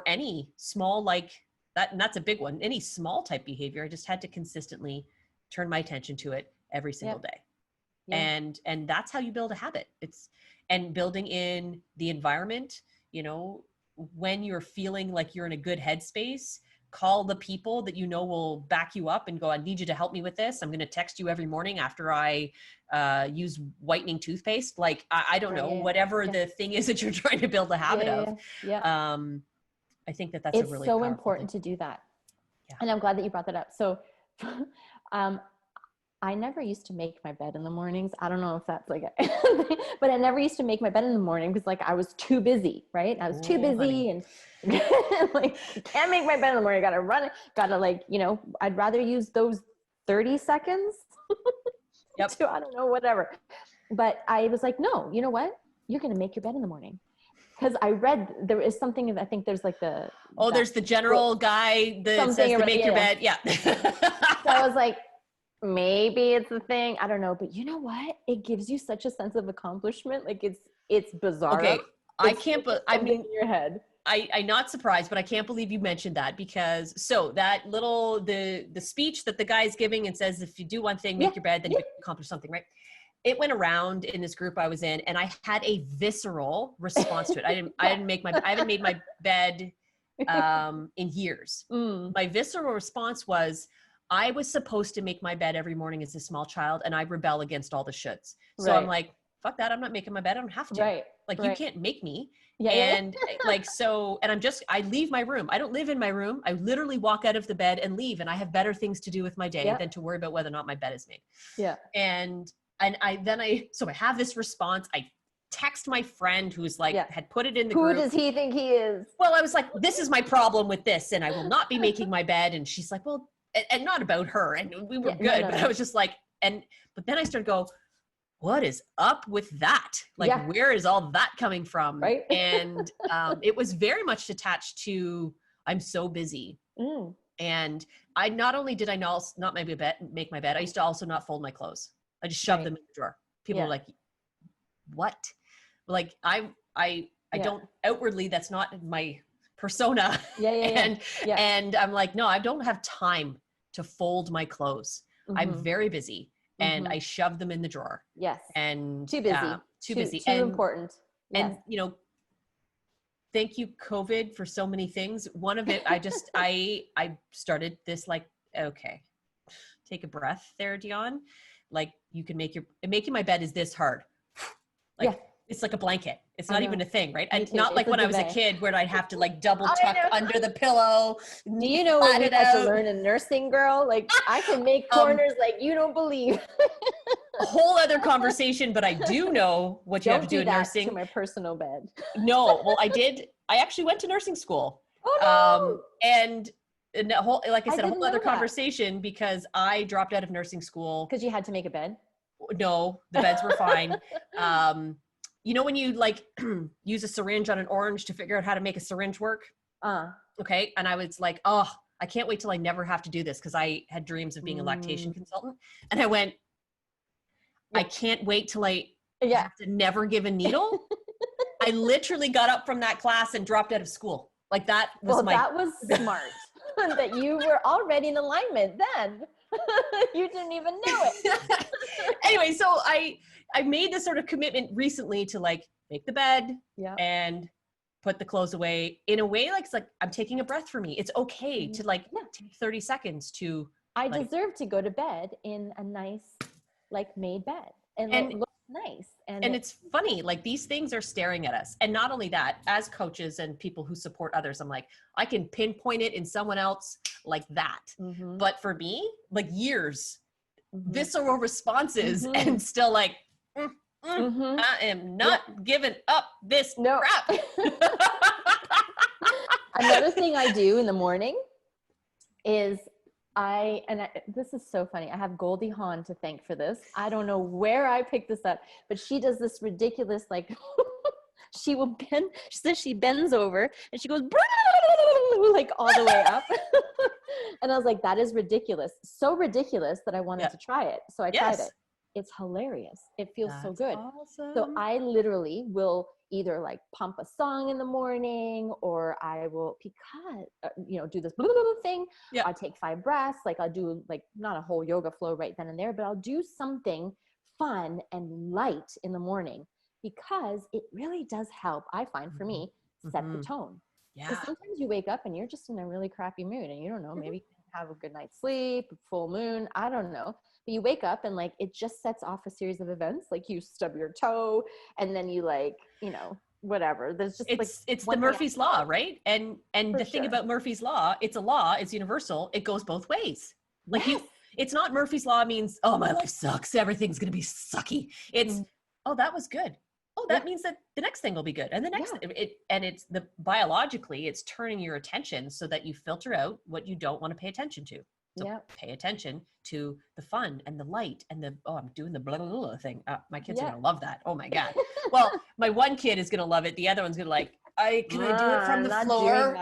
any small, like that, and that's a big one, any small type behavior, I just had to consistently turn my attention to it every single day. Yeah. And that's how you build a habit. And building in the environment, you know, when you're feeling like you're in a good headspace, call the people that you know will back you up and go, I need you to help me with this. I'm going to text you every morning after I use whitening toothpaste. Like, I don't know, whatever the thing is that you're trying to build a habit of. Yeah. I think that's a really so important to do that. Yeah. And I'm glad that you brought that up. So I never used to make my bed in the mornings. I don't know if that's like, but I never used to make my bed in the morning because like I was too busy, right? I was too busy and like, can't make my bed in the morning. I gotta run it. Gotta like, you know, I'd rather use those 30 seconds to, I don't know, whatever. But I was like, no, you know what? You're going to make your bed in the morning. Because I read there is something, I think there's like there's the general guy that says to make your bed. Yeah. So I was like, maybe it's the thing. I don't know. But you know what? It gives you such a sense of accomplishment. Like it's bizarre. Okay. I can't, but I mean, in your head. I'm not surprised, but I can't believe you mentioned that because that little, the speech that the guy's giving and says, if you do one thing, make your bed, then you accomplish something, right? It went around in this group I was in and I had a visceral response to it. I haven't made my bed in years. My visceral response was, I was supposed to make my bed every morning as a small child and I rebel against all the shoulds. So I'm like, fuck that. I'm not making my bed. I don't have to. You can't make me. And like, so, and I leave my room. I don't live in my room. I literally walk out of the bed and leave. And I have better things to do with my day than to worry about whether or not my bed is made. Yeah. So I have this response. I text my friend who's like, had put it in the Who group. does he think he is? Well, I was like, this is my problem with this, and I will not be making my bed. And she's like, well, and not about her. And we were good, but I was just like, but then I started to go, what is up with that? Like, where is all that coming from? Right. And it was very much attached to, I'm so busy. And I not only did I not make my bed, I used to also not fold my clothes. I just shoved them in the drawer. People were like, what? Like I don't outwardly, that's not my persona. And I'm like, no, I don't have time to fold my clothes. I'm very busy, and I shove them in the drawer. Yes. And too busy. Too busy. Too important. And thank you, COVID, for so many things. One of it, I started this, like, okay, take a breath there, Dion. Like, you can making my bed is this hard. Like, it's like a blanket. It's not even a thing, right? And not like when I was a kid where I'd have to like double tuck under the pillow. Do you know what you had to learn in nursing, girl? Like, I can make corners like you don't believe. A whole other conversation, but I do know what you have to do in nursing. To my personal bed. No, well, I actually went to nursing school. Oh no! And a whole, like I said, a whole other conversation, because I dropped out of nursing school. Because you had to make a bed? No, the beds were fine. You know when you like use a syringe on an orange to figure out how to make a syringe work? Okay. And I was like, oh, I can't wait till I never have to do this, because I had dreams of being a lactation consultant. And I went, I can't wait till I have to never give a needle. I literally got up from that class and dropped out of school. Like, that was that was smart. That you were already in alignment then. You didn't even know it. Anyway, so I made this sort of commitment recently to like make the bed and put the clothes away in a way like it's like I'm taking a breath for me. It's okay to like take 30 seconds to. I deserve to go to bed in a nice, like, made bed and look nice. And it's funny, like, these things are staring at us. And not only that, as coaches and people who support others, I'm like, I can pinpoint it in someone else like that. But for me, like, years, visceral responses, and still like, I am not giving up this crap. Another thing I do in the morning is this is so funny. I have Goldie Hawn to thank for this. I don't know where I picked this up, but she does this ridiculous, like, she says she bends over and she goes, like, all the way up. And I was like, that is ridiculous. So ridiculous that I wanted to try it. So I tried it. It's hilarious. It feels so good. Awesome. So I literally will either like pump a song in the morning, or I will, because, do this thing. I take 5 breaths. Like, I'll do like not a whole yoga flow right then and there, but I'll do something fun and light in the morning, because it really does help. I find, for me, set the tone. Because sometimes you wake up and you're just in a really crappy mood and you don't know, maybe you have a good night's sleep, full moon, I don't know. But you wake up and like, it just sets off a series of events. Like, you stub your toe and then you like, whatever. There's just it's the Murphy's Law, right? And the thing about Murphy's Law, it's a law, it's universal. It goes both ways. Like, it's not Murphy's Law means, oh, my life sucks, everything's going to be sucky. It's, oh, that was good. Oh, that means that the next thing will be good. And the next, it's biologically, it's turning your attention so that you filter out what you don't want to pay attention to. So pay attention to the fun and the light and I'm doing the blah, blah, blah thing. My kids are going to love that. Oh my God. Well, my one kid is going to love it. The other one's going to like, can I do it from the floor?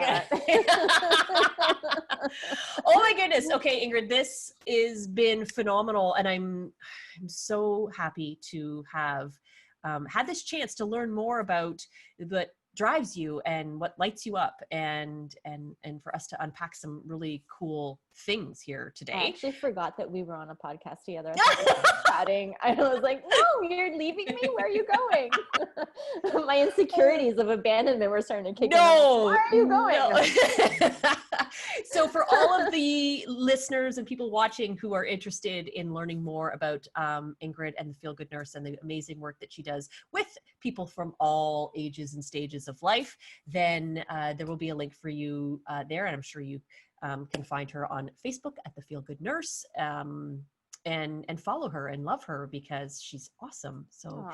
Oh my goodness. Okay, Ingrid, this has been phenomenal. And I'm so happy to have had this chance to learn more about what drives you and what lights you up, and for us to unpack some really cool things here today. I actually forgot that we were on a podcast together. I thought we were chatting. I was like, no, you're leaving me? Where are you going? My insecurities of abandonment were starting to kick in. Where are you going? No. So for all of the listeners and people watching who are interested in learning more about Ingrid and the Feel Good Nurse and the amazing work that she does with people from all ages and stages of life, then there will be a link for you there. And I'm sure you can find her on Facebook at the Feel Good Nurse. and follow her and love her because she's awesome. So,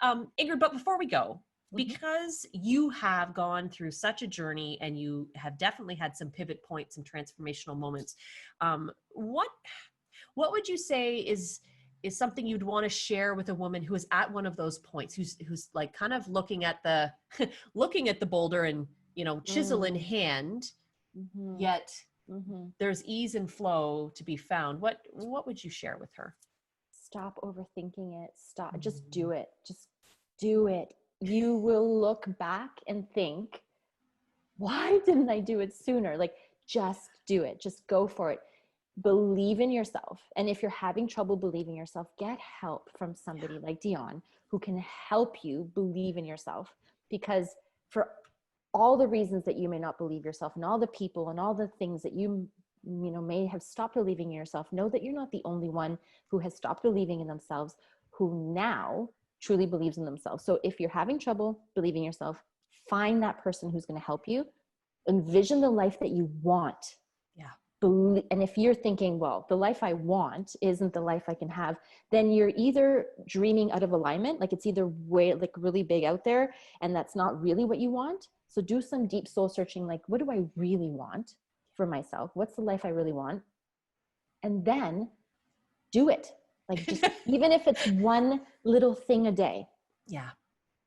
Aw. Ingrid, but before we go, Mhm. because you have gone through such a journey and you have definitely had some pivot points, some transformational moments, what would you say is something you'd want to share with a woman who is at one of those points, who's like kind of looking at the looking at the boulder and, you know, chisel in hand, Mhm. yet Mhm. there's ease and flow to be found? What would you share with her? Stop overthinking it. Stop. Just do it. Just do it. You will look back and think, why didn't I do it sooner? Like, just do it. Just go for it. Believe in yourself. And if you're having trouble believing yourself, get help from somebody like Dion who can help you believe in yourself. Because for all the reasons that you may not believe yourself and all the people and all the things that you may have stopped believing in yourself, know that you're not the only one who has stopped believing in themselves, who now truly believes in themselves. So if you're having trouble believing yourself, find that person who's going to help you. Envision the life that you want. Yeah. And if you're thinking, well, the life I want isn't the life I can have, then you're either dreaming out of alignment, like it's either way, like really big out there, and that's not really what you want. So do some deep soul searching, like, what do I really want for myself? What's the life I really want? And then do it. Like, just even if it's one little thing a day. Yeah.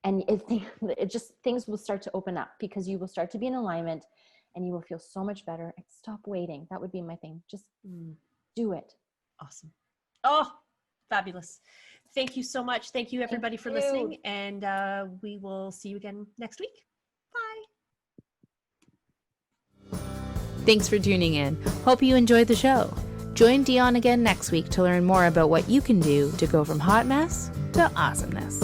And it just, things will start to open up because you will start to be in alignment and you will feel so much better. And stop waiting. That would be my thing. Just do it. Awesome. Oh, fabulous. Thank you so much. Thank you everybody for listening. And we will see you again next week. Bye. Thanks for tuning in. Hope you enjoyed the show. Join Dion again next week to learn more about what you can do to go from hot mess to awesomeness.